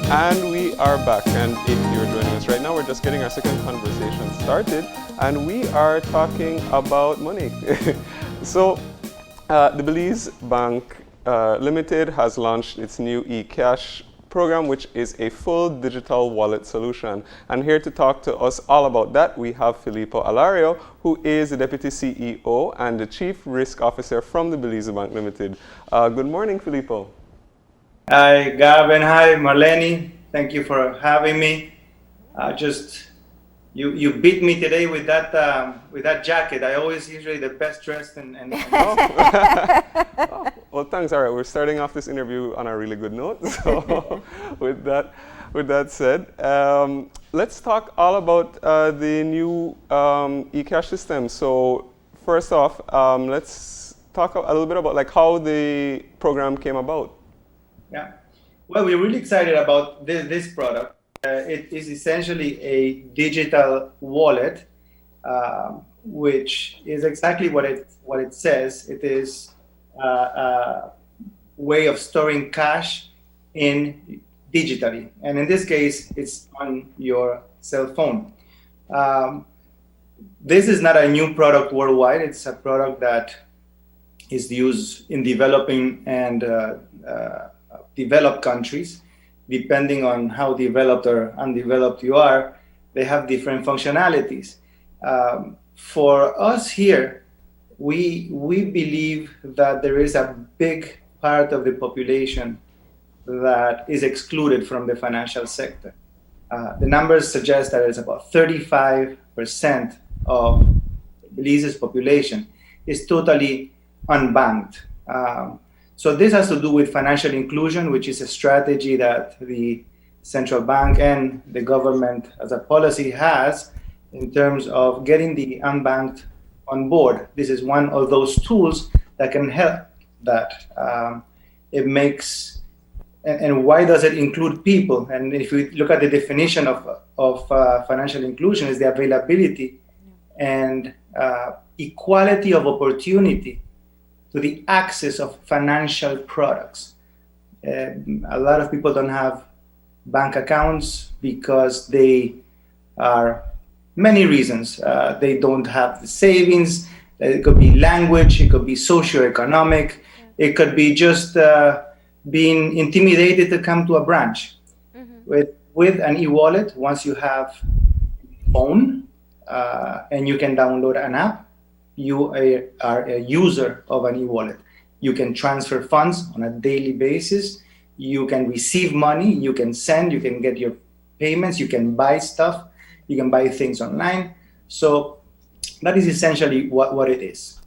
And we are back, and if you're joining us right now, we're just getting our second conversation started, and we are talking about money. So, the Belize Bank Limited has launched its new E-Kyash program, which is a full digital wallet solution. And here to talk to us all about that, we have Filippo Alario, who is the Deputy CEO and the Chief Risk Officer from the Belize Bank Limited. Good morning, Filippo. Hi, Gavin. Hi, Marlene. Thank you for having me. You beat me today with that jacket. I always usually the best dressed and Oh, well, thanks. All right, we're starting off this interview on a really good note. So, with that said, let's talk all about the new E-Kyash system. So, first off, let's talk a little bit about like how the program came about. Yeah. Well, we're really excited about this product. It is essentially a digital wallet, which is exactly what it says. It is a way of storing cash in digitally, and in this case, it's on your cell phone. This is not a new product worldwide. It's a product that is used in developing and developed countries. Depending on how developed or undeveloped you are, they have different functionalities. For us here, we believe that there is a big part of the population that is excluded from the financial sector. The numbers suggest that it's about 35% of Belize's population is totally unbanked. So this has to do with financial inclusion, which is a strategy that the central bank and the government as a policy has in terms of getting the unbanked on board. This is one of those tools that can help that. It makes, and why does it include people? And if we look at the definition of financial inclusion, is the availability and equality of opportunity to the access of financial products. A lot of people don't have bank accounts because they are many reasons. They don't have the savings. It could be language. It could be socioeconomic. It could be just being intimidated to come to a branch. With an e-wallet, once you have a phone and you can download an app, you are a user of an e-wallet. You can transfer funds on a daily basis. You can receive money. You can send. You can get your payments. You can buy stuff. You can buy things online. So that is essentially what it is.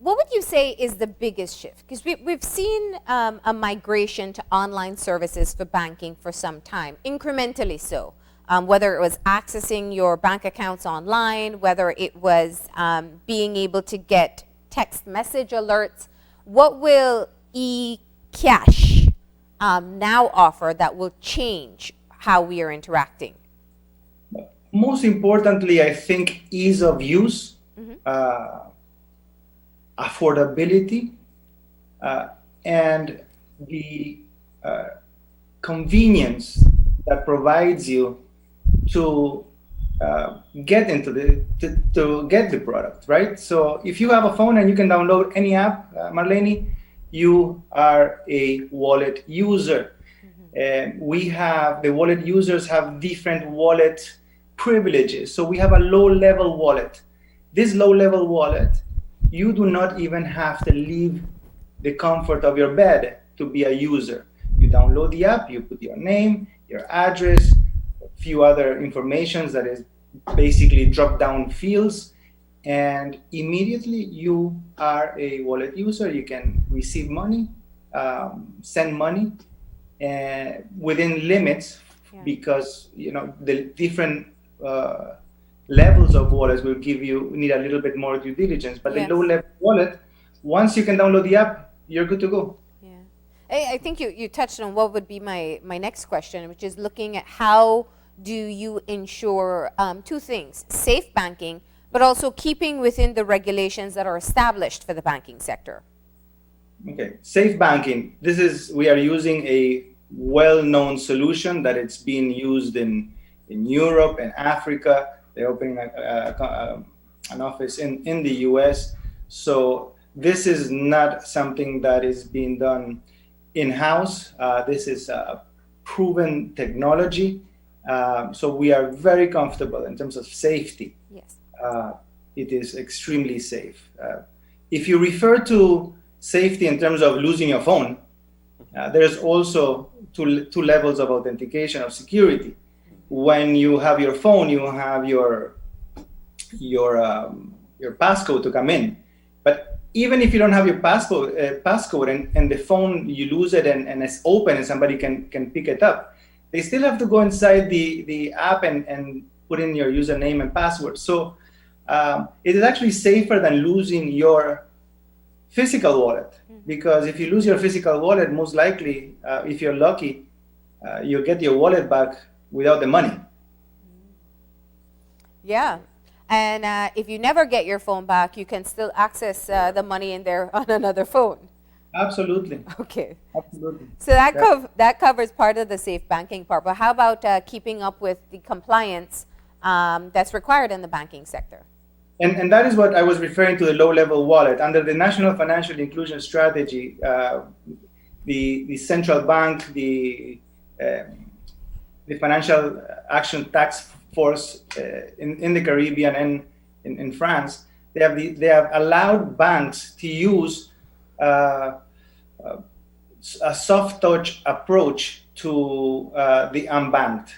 What would you say is the biggest shift? Because we've seen a migration to online services for banking for some time, incrementally so. Whether it was accessing your bank accounts online, whether it was being able to get text message alerts. What will E-Kyash now offer that will change how we are interacting? Most importantly, I think ease of use, affordability, and the convenience that provides you to get into to get the product, right? So if you have a phone and you can download any app, Marlene, you are a wallet user. And the wallet users have different wallet privileges. So we have a low-level wallet. This low-level wallet, you do not even have to leave the comfort of your bed to be a user. You download the app, you put your name, your address, few other informations that is basically drop-down fields, and immediately you are a wallet user. You can receive money, send money within limits, because the different levels of wallets will need a little bit more due diligence. But the low-level wallet, once you can download the app, you're good to go. Yeah, I think you touched on what would be my next question, which is looking at how do you ensure two things: safe banking, but also keeping within the regulations that are established for the banking sector. Okay, safe banking. We are using a well-known solution that it's being used in Europe and Africa. They're opening an office in the US. So this is not something that is being done in-house. This is a proven technology. So we are very comfortable in terms of safety. Yes. It is extremely safe. If you refer to safety in terms of losing your phone, there's also two levels of authentication of security. When you have your phone, you have your passcode to come in. But even if you don't have your passcode and the phone, you lose it and it's open and somebody can pick it up, they still have to go inside the app and put in your username and password. So it is actually safer than losing your physical wallet, because if you lose your physical wallet, most likely, if you're lucky, you'll get your wallet back without the money. Yeah. And if you never get your phone back, you can still access the money in there on another phone. Absolutely. Okay. Absolutely. So that covers part of the safe banking part. But how about keeping up with the compliance that's required in the banking sector? And that is what I was referring to, the low-level wallet. Under the National Financial Inclusion Strategy, the central bank, the Financial Action Task Force in the Caribbean and in France, they have allowed banks to use a soft touch approach to the unbanked.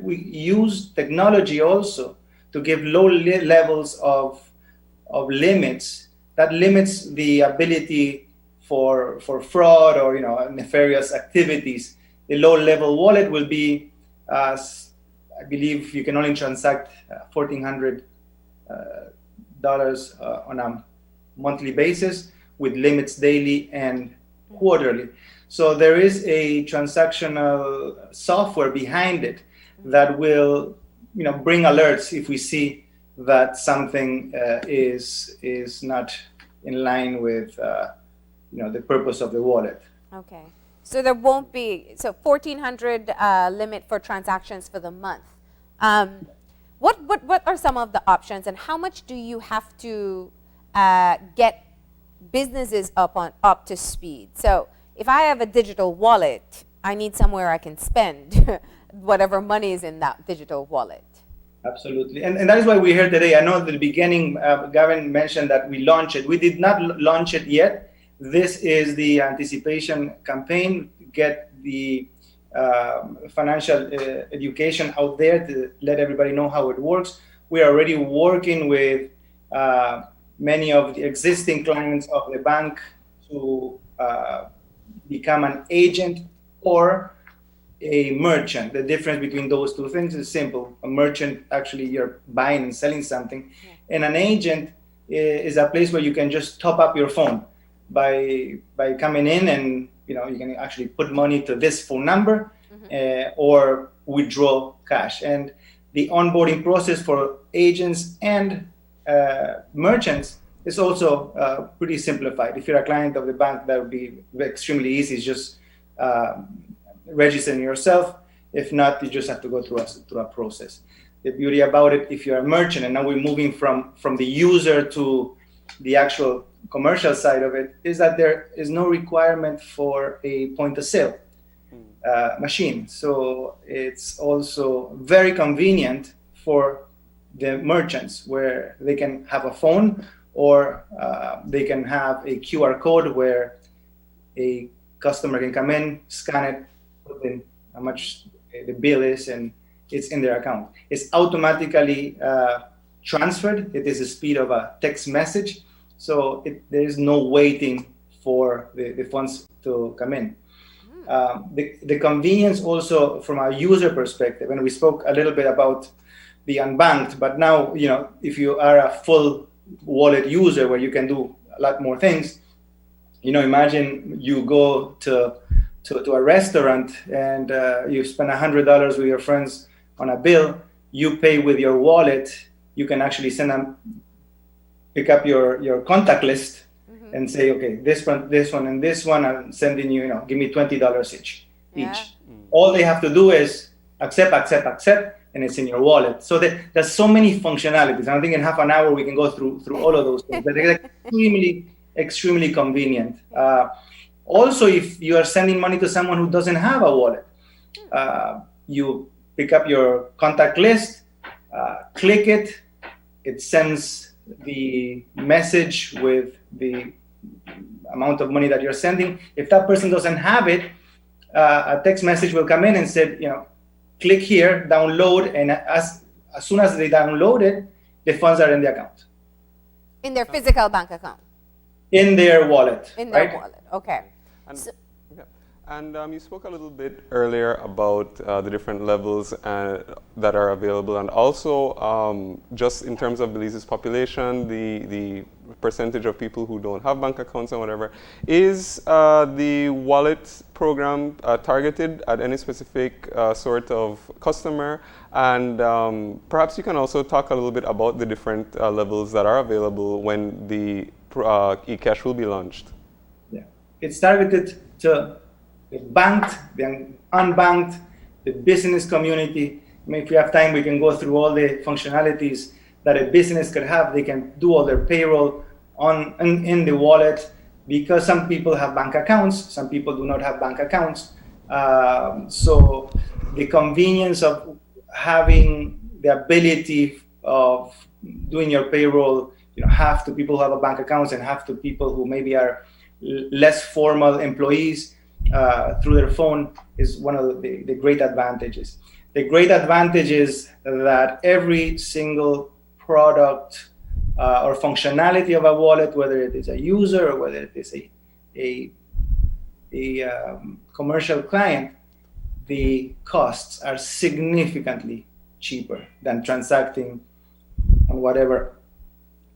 We use technology also to give low levels of limits that limits the ability for fraud or nefarious activities. The low-level wallet will be, I believe, you can only transact $1,400 on a monthly basis, with limits daily and quarterly. So there is a transactional software behind it that will, bring alerts if we see that something is not in line with, the purpose of the wallet. Okay. So there won't be, so 1,400 limit for transactions for the month. What are some of the options, and how much do you have to get businesses up to speed? So if I have a digital wallet, I need somewhere I can spend whatever money is in that digital wallet. Absolutely. And that is why we're here today. I know at the beginning, Gavin mentioned that we launched it. We did not launch it yet. This is the anticipation campaign, get the financial education out there to let everybody know how it works. We are already working with many of the existing clients of the bank to become an agent or a merchant. The difference between those two things is simple. A merchant, actually, you're buying and selling something, and an agent is a place where you can just top up your phone by coming in, and you can actually put money to this phone number or withdraw cash. And the onboarding process for agents and merchants is also pretty simplified. If you're a client of the bank, that would be extremely easy. It's just registering yourself. If not, you just have to go through a process. The beauty about it, if you're a merchant, and now we're moving from the user to the actual commercial side of it, is that there is no requirement for a point of sale machine. So it's also very convenient for the merchants, where they can have a phone, or they can have a QR code where a customer can come in, scan it, put in how much the bill is, and it's in their account. It's automatically transferred. It is the speed of a text message. So there is no waiting for the funds to come in. The convenience also from a user perspective, and we spoke a little bit about the unbanked, but now, if you are a full wallet user where you can do a lot more things, imagine you go to a restaurant and you spend $100 with your friends on a bill, you pay with your wallet, you can actually pick up your contact list and say, okay, this one, and this one, I'm sending you, give me $20 each. all they have to do is accept, and it's in your wallet. So there's so many functionalities. And I think in half an hour we can go through all of those things. But they're extremely convenient. Also, if you are sending money to someone who doesn't have a wallet, you pick up your contact list, click it, it sends the message with the amount of money that you're sending. If that person doesn't have it, a text message will come in and say, click here, download, and as soon as they download it, the funds are in the account. In their physical bank account? In their wallet. In their wallet, okay. And you spoke a little bit earlier about the different levels that are available, and also just in terms of Belize's population, the percentage of people who don't have bank accounts and whatever. Is the wallet program targeted at any specific sort of customer? And perhaps you can also talk a little bit about the different levels that are available when the E-Kyash will be launched. Yeah, it's targeted to the banked, the unbanked, the business community. I mean, if we have time, we can go through all the functionalities that a business could have. They can do all their payroll in the wallet, because some people have bank accounts, some people do not have bank accounts. So the convenience of having the ability of doing your payroll, half to people who have a bank accounts and half to people who maybe are less formal employees, through their phone, is one of the great advantages. The great advantage is that every single product or functionality of a wallet, whether it is a user or whether it is a commercial client, the costs are significantly cheaper than transacting on whatever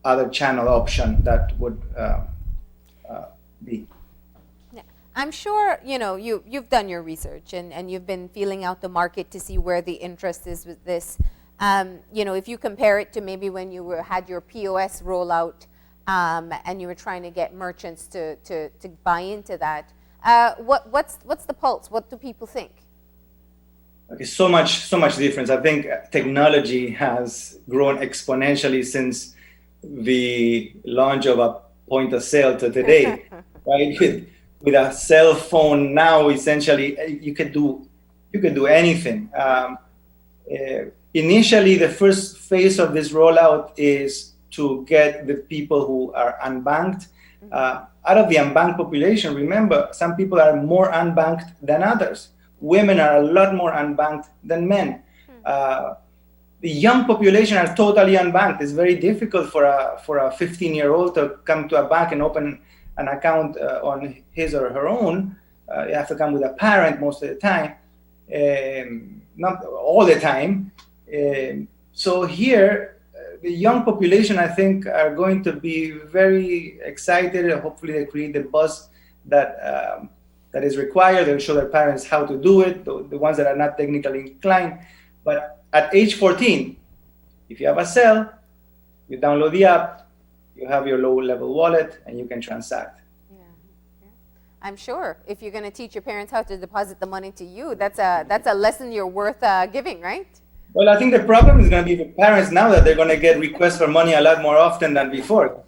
other channel option that would be. I'm sure you've done your research and you've been feeling out the market to see where the interest is with this. If you compare it to maybe when you had your POS rollout and you were trying to get merchants to buy into that, what's the pulse? What do people think? Okay, so much difference. I think technology has grown exponentially since the launch of a point of sale to today, right? With a cell phone now, essentially, you could do anything. Initially, the first phase of this rollout is to get the people who are unbanked. Out of the unbanked population, remember, some people are more unbanked than others. Women are a lot more unbanked than men. The young population are totally unbanked. It's very difficult for a 15-year-old to come to a bank and open an account on his or her own. You have to come with a parent most of the time, not all the time. So here, the young population, I think, are going to be very excited. Hopefully they create the buzz that is required. They'll show their parents how to do it, the ones that are not technically inclined. But at age 14, if you have a cell, you download the app, you have your low-level wallet, and you can transact. Yeah. I'm sure if you're going to teach your parents how to deposit the money to you, that's a lesson you're worth giving, right? Well, I think the problem is going to be the parents now, that they're going to get requests for money a lot more often than before.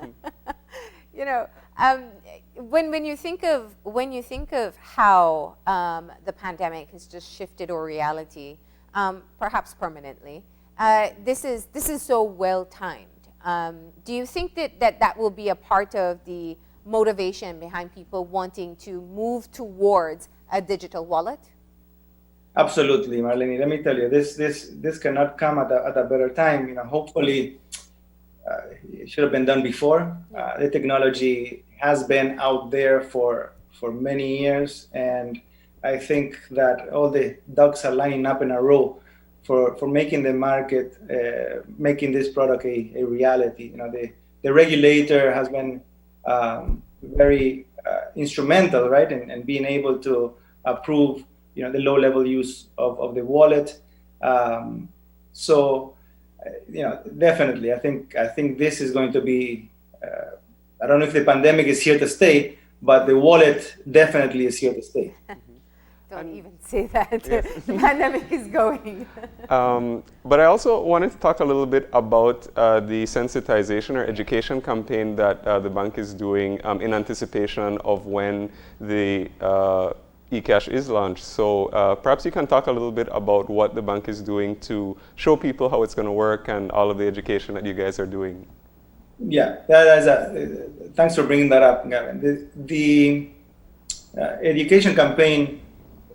When you think of how the pandemic has just shifted our reality, perhaps permanently, this is so well timed. Do you think that will be a part of the motivation behind people wanting to move towards a digital wallet? Absolutely, Marlene. Let me tell you, this cannot come at a better time. Hopefully, it should have been done before. The technology has been out there for many years, and I think that all the ducks are lining up in a row for making the market, making this product a reality. The regulator has been very instrumental, right, in being able to approve the low-level use of the wallet. So definitely, I think this is going to be. I don't know if the pandemic is here to stay, but the wallet definitely is here to stay. Don't even say that. The pandemic is going. But I also wanted to talk a little bit about the sensitization or education campaign that the bank is doing in anticipation of when the E-Kyash is launched. So perhaps you can talk a little bit about what the bank is doing to show people how it's going to work and all of the education that you guys are doing. Yeah, thanks for bringing that up, Gavin. The education campaign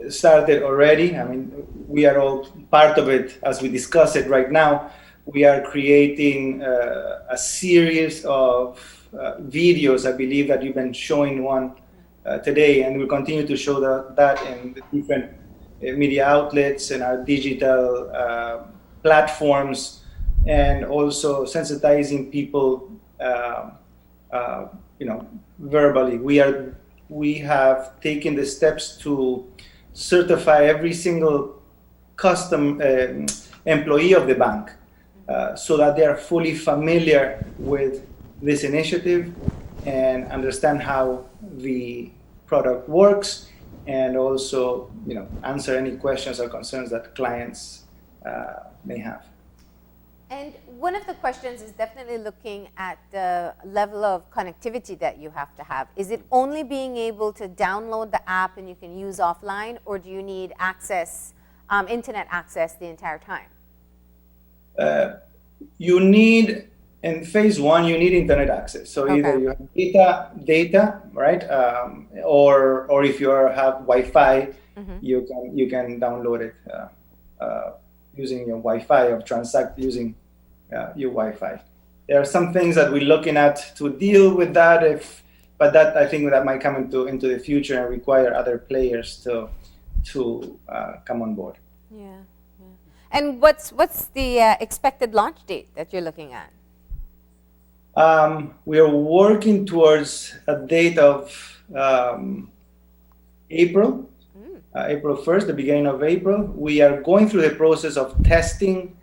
started already. I mean, we are all part of it as we discuss it right now. We are creating a series of videos. I believe that you've been showing one today, and we'll continue to show that in the different media outlets and our digital platforms, and also sensitizing people, verbally. We have taken the steps to certify every single employee of the bank, so that they are fully familiar with this initiative and understand how the product works, and also answer any questions or concerns that clients may have. And one of the questions is definitely looking at the level of connectivity that you have to have. Is it only being able to download the app and you can use offline, or do you need access, internet access the entire time? You need, in phase one, you need internet access. So either you have data, right? Or if you have Wi-Fi, you can download it using your Wi-Fi, or transact using your Wi-Fi. There are some things that we're looking at to deal with that, but that I think that might come into the future and require other players to come on board. Yeah. And what's the expected launch date that you're looking at? We are working towards a date of April 1st, the beginning of April. We are going through the process of testing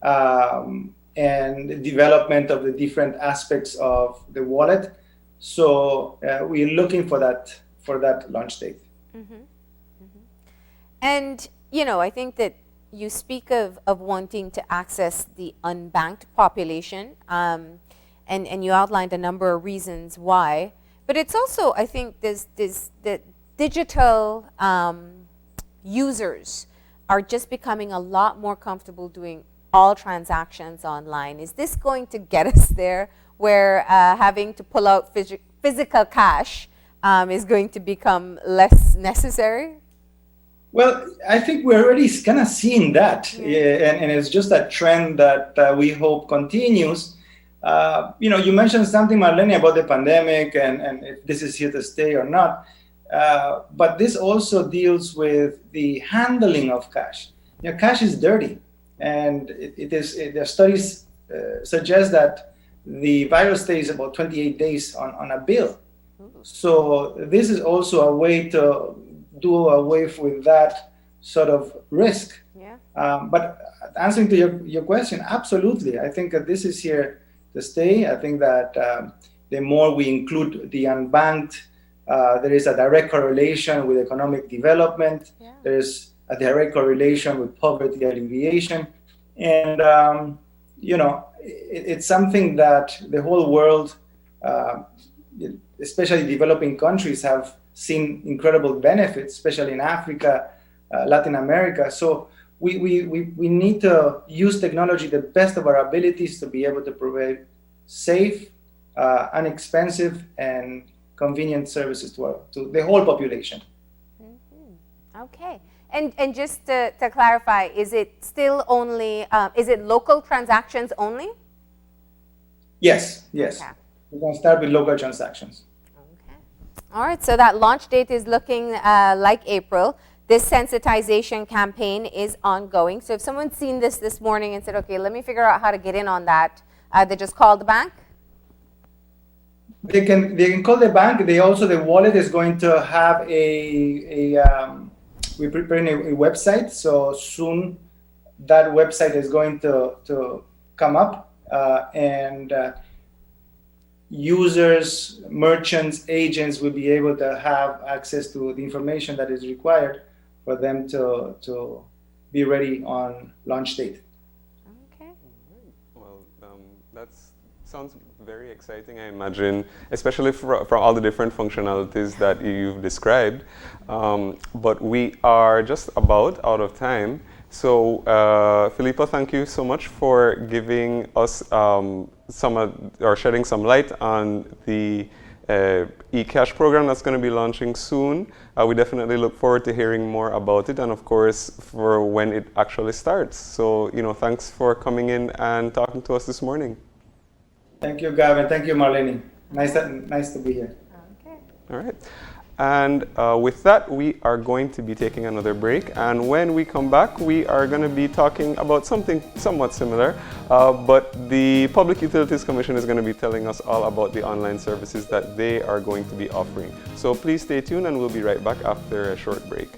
and development of the different aspects of the wallet. So we're looking for that launch date. And I think that you speak of wanting to access the unbanked population, and you outlined a number of reasons why. But it's also, I think, the digital users are just becoming a lot more comfortable doing all transactions online. Is this going to get us there, where having to pull out physical cash is going to become less necessary? Well, I think we're already kind of seeing that, and it's just a trend that we hope continues. You mentioned something, Marlene, about the pandemic and if this is here to stay or not. But this also deals with the handling of cash. Cash is dirty, and the studies suggest that the virus stays about 28 days on a bill. So this is also a way to do away with that sort of risk. But answering to your question, absolutely. I think that this is here to stay. I think that the more we include the unbanked, there is a direct correlation with economic development. There is a direct correlation with poverty alleviation. And, it's something that the whole world, especially developing countries, have seen incredible benefits, especially in Africa, Latin America. So we need to use technology the best of our abilities to be able to provide safe, inexpensive, and convenient services to the whole population. Okay. And just to clarify, is it still only, is it local transactions only? Yes. Okay. We're going to start with local transactions. Okay. All right, so that launch date is looking like April. This sensitization campaign is ongoing. So if someone's seen this morning and said, okay, let me figure out how to get in on that, they just call the bank? They can call the bank. The wallet is going to have we're preparing a website. So soon that website is going to come up, and users, merchants, agents will be able to have access to the information that is required for them to be ready on launch date. Okay. Well, that sounds very exciting, I imagine, especially for all the different functionalities that you've described. But we are just about out of time. So, Filippo, thank you so much for giving us or shedding some light on the E-Kyash program that's going to be launching soon. We definitely look forward to hearing more about it, and of course, for when it actually starts. So, thanks for coming in and talking to us this morning. Thank you, Gavin. Thank you, Marlene. Nice to be here. Okay. All right. And with that, we are going to be taking another break. And when we come back, we are going to be talking about something somewhat similar. But the Public Utilities Commission is going to be telling us all about the online services that they are going to be offering. So please stay tuned, and we'll be right back after a short break.